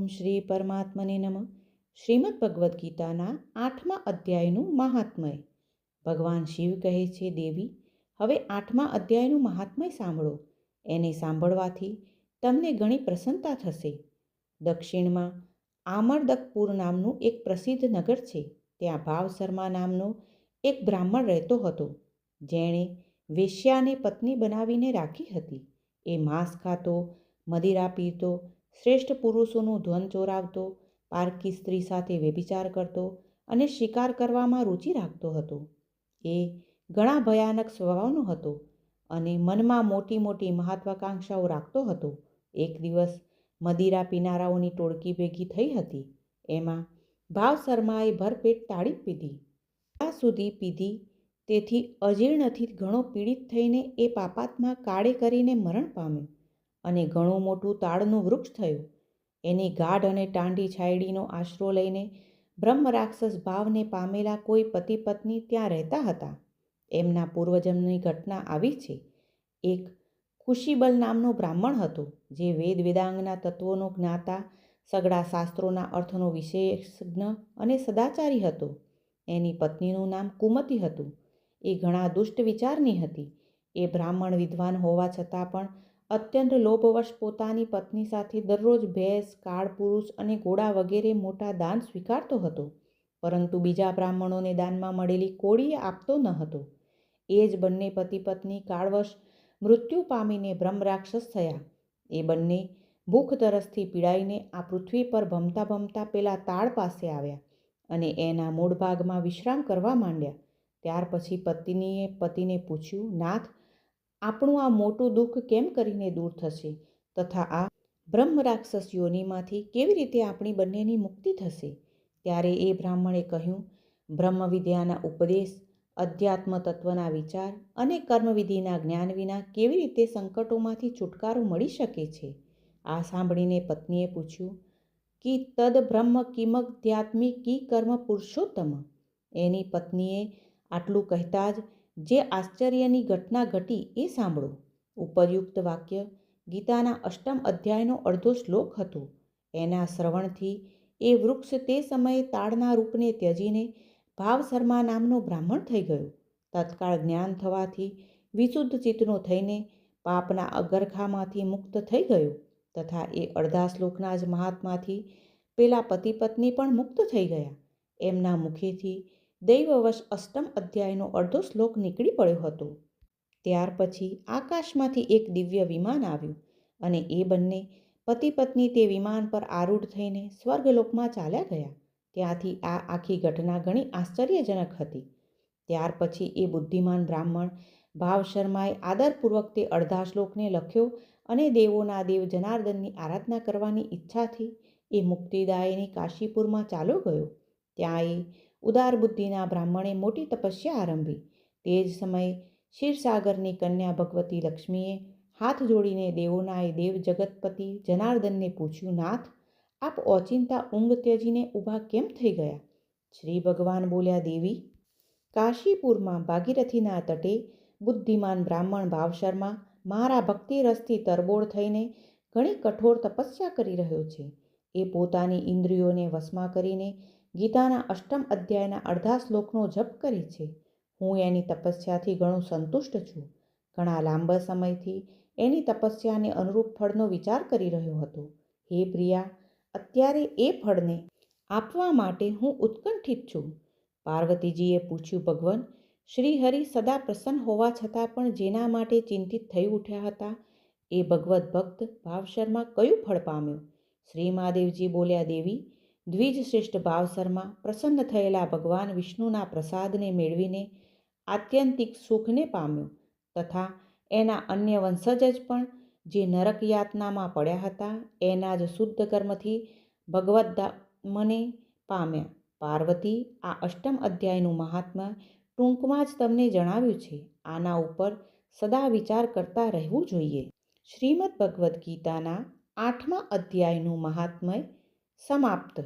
શ્રી પરમાત્મને નમઃ. શ્રીમદ ભગવદ્ ગીતાના 8મા અધ્યાયનું મહાત્મય. ભગવાન શિવ કહે છે, દેવી, હવે 8મા અધ્યાયનું મહાત્મય સાંભળો. એને સાંભળવાથી તમને ઘણી પ્રસન્નતા થશે. દક્ષિણમાં આમરદકપુર નામનું એક પ્રસિદ્ધ નગર છે. ત્યાં ભાવશર્મા નામનો એક બ્રાહ્મણ રહેતો હતો, જેણે વેશ્યાને પત્ની બનાવીને રાખી હતી. એ માંસ ખાતો, મદિરા પીતો, શ્રેષ્ઠ પુરુષોનું ધન ચોરાવતો, પારકી સ્ત્રી સાથે વ્યભિચાર કરતો અને શિકાર કરવામાં રુચિ રાખતો હતો. એ ઘણા ભયાનક સ્વભાવનો હતો અને મનમાં મોટી મોટી મહત્વાકાંક્ષાઓ રાખતો હતો. એક દિવસ મદિરા પીનારાઓની ટોળકી ભેગી થઈ હતી. એમાં ભાવશર્માએ ભરપેટ તાળી પીધી. ત્યાં સુધી પીધી તેથી અજીર્ણથી ઘણો પીડિત થઈને એ પાપાત્મા કાળે કરીને મરણ પામ્યો અને ઘણું મોટું તાડનું વૃક્ષ થયું. એની ગાઢ અને ટાંડી છાયડીનો આશરો લઈને બ્રહ્મ રાક્ષસ ભાવને પામેલા કોઈ પતિ પત્ની ત્યાં રહેતા હતા. એમના પૂર્વજન્મની ઘટના આવી છે. એક ખુશીબલ નામનો બ્રાહ્મણ હતો, જે વેદ વેદાંગના તત્વોનો જ્ઞાતા, સઘળા શાસ્ત્રોના અર્થનો વિશેષજ્ઞ અને સદાચારી હતો. એની પત્નીનું નામ કુમતી હતું. એ ઘણા દુષ્ટ વિચારની હતી. એ બ્રાહ્મણ વિદ્વાન હોવા છતાં પણ અત્યંત લોભવશ પોતાની પત્ની સાથે દરરોજ ભેંસ, કાળપુરુષ અને ઘોડા વગેરે મોટા દાન સ્વીકારતો હતો, પરંતુ બીજા બ્રાહ્મણોને દાનમાં મળેલી કોળીએ આપતો ન હતો. એ જ બંને પતિ પત્ની કાળવશ મૃત્યુ પામીને બ્રહ્મરાક્ષસ થયા. એ બંને ભૂખ તરસથી પીડાઈને આ પૃથ્વી પર ભમતા ભમતા પેલા તાળ પાસે આવ્યા અને એના મૂળ ભાગમાં વિશ્રામ કરવા માંડ્યા. ત્યાર પછી પત્નીએ પતિને પૂછ્યું, નાથ, આપણું આ મોટું દુઃખ કેમ કરીને દૂર થશે તથા આ બ્રહ્મ રાક્ષસ યોનિમાંથી કેવી રીતે આપણી બંનેની મુક્તિ થશે? ત્યારે એ બ્રાહ્મણે કહ્યું, બ્રહ્મ વિદ્યાના ઉપદેશ, અધ્યાત્મ તત્વના વિચાર અને કર્મવિધિના જ્ઞાન વિના કેવી રીતે સંકટોમાંથી છુટકારો મળી શકે છે? આ સાંભળીને પત્નીએ પૂછ્યું, કી તદ બ્રહ્મ કિમધ્યાત્મી કી કર્મ પુરુષોત્તમ? એની પત્નીએ આટલું કહેતા જ જે આશ્ચર્યની ઘટના ઘટી એ સાંભળો. ઉપરયુક્ત વાક્ય ગીતાના 8મ અધ્યાયનો અડધો શ્લોક હતો. એના શ્રવણથી એ વૃક્ષ તે સમયે તાડના રૂપને ત્યજીને ભાવશર્મા નામનો બ્રાહ્મણ થઈ ગયો. તત્કાળ જ્ઞાન થવાથી વિશુદ્ધ ચિત્તનો થઈને પાપના અગરખામાંથી મુક્ત થઈ ગયો તથા એ અડધા શ્લોકના જ મહાત્માથી પેલા પતિ પત્ની પણ મુક્ત થઈ ગયા. એમના મુખેથી દૈવવશ 8મ અધ્યાયનો અડધો શ્લોક નીકળી પડ્યો હતો. ત્યાર પછી આકાશમાંથી એક દિવ્ય વિમાન આવ્યું અને એ બંને પતિ પત્ની તે વિમાન પર આરૂઢ થઈને સ્વર્ગલોકમાં ચાલ્યા ગયા. ત્યાંથી આ આખી ઘટના ઘણી આશ્ચર્યજનક હતી. ત્યાર પછી એ બુદ્ધિમાન બ્રાહ્મણ ભાવશર્માએ આદરપૂર્વક તે અડધા શ્લોકને લખ્યો અને દેવોના દેવ જનાર્દનની આરાધના કરવાની ઈચ્છાથી એ મુક્તિદાયની કાશીપુરમાં ચાલ્યો ગયો. ત્યાં એ ઉદાર બુદ્ધિના બ્રાહ્મણે મોટી તપસ્યા આરંભી. તે જ સમયે ક્ષીરસાગરની કન્યા ભગવતી લક્ષ્મીએ હાથ જોડીને દેવોના દેવ જગતપતિ જનાર્દનને પૂછ્યું, નાથ, આપ ઓચિંતા ઊંઘ ત્યજીને ઊભા કેમ થઈ ગયા? શ્રી ભગવાન બોલ્યા, દેવી, કાશીપુરમાં ભાગીરથીના તટે બુદ્ધિમાન બ્રાહ્મણ ભાવશર્મા મારા ભક્તિ રસથી તરબોળ થઈને ઘણી કઠોર તપસ્યા કરી રહ્યો છે. એ પોતાની ઇન્દ્રિયોને વશમાં કરીને ગીતાના 8મ અધ્યાયના અડધા શ્લોકનો જપ કરે છે. હું એની તપસ્યાથી ઘણો સંતુષ્ટ છું. ઘણા લાંબા સમયથી એની તપસ્યાને અનુરૂપ ફળનો વિચાર કરી રહ્યો હતો. હે પ્રિયા, અત્યારે એ ફળને આપવા માટે હું ઉત્કંઠિત છું. પાર્વતીજીએ પૂછ્યું, ભગવાન, શ્રીહરિ સદા પ્રસન્ન હોવા છતાં પણ જેના માટે ચિંતિત થઈ ઉઠ્યા હતા એ ભગવદ્ ભક્ત ભાવશર્મા કયું ફળ પામ્યો? શ્રી મહાદેવજી બોલ્યા, દેવી, દ્વિજ શ્રેષ્ઠ ભાવશર્મા પ્રસન્ન થયેલા ભગવાન વિષ્ણુના પ્રસાદને મેળવીને આત્યંતિક સુખને પામ્યો તથા એના અન્ય વંશજ જ પણ જે નરક યાતનામાં પડ્યા હતા એના જ શુદ્ધ કર્મથી ભગવદ્ધામને પામ્યા. પાર્વતી, આ 8મ અધ્યાયનું મહાત્મા ટૂંકમાં જ તમને જણાવ્યું છે. આના ઉપર સદા વિચાર કરતા રહેવું જોઈએ. શ્રીમદ ભગવદ્ ગીતાના 8મા અધ્યાયનું મહાત્મય સમાપ્ત.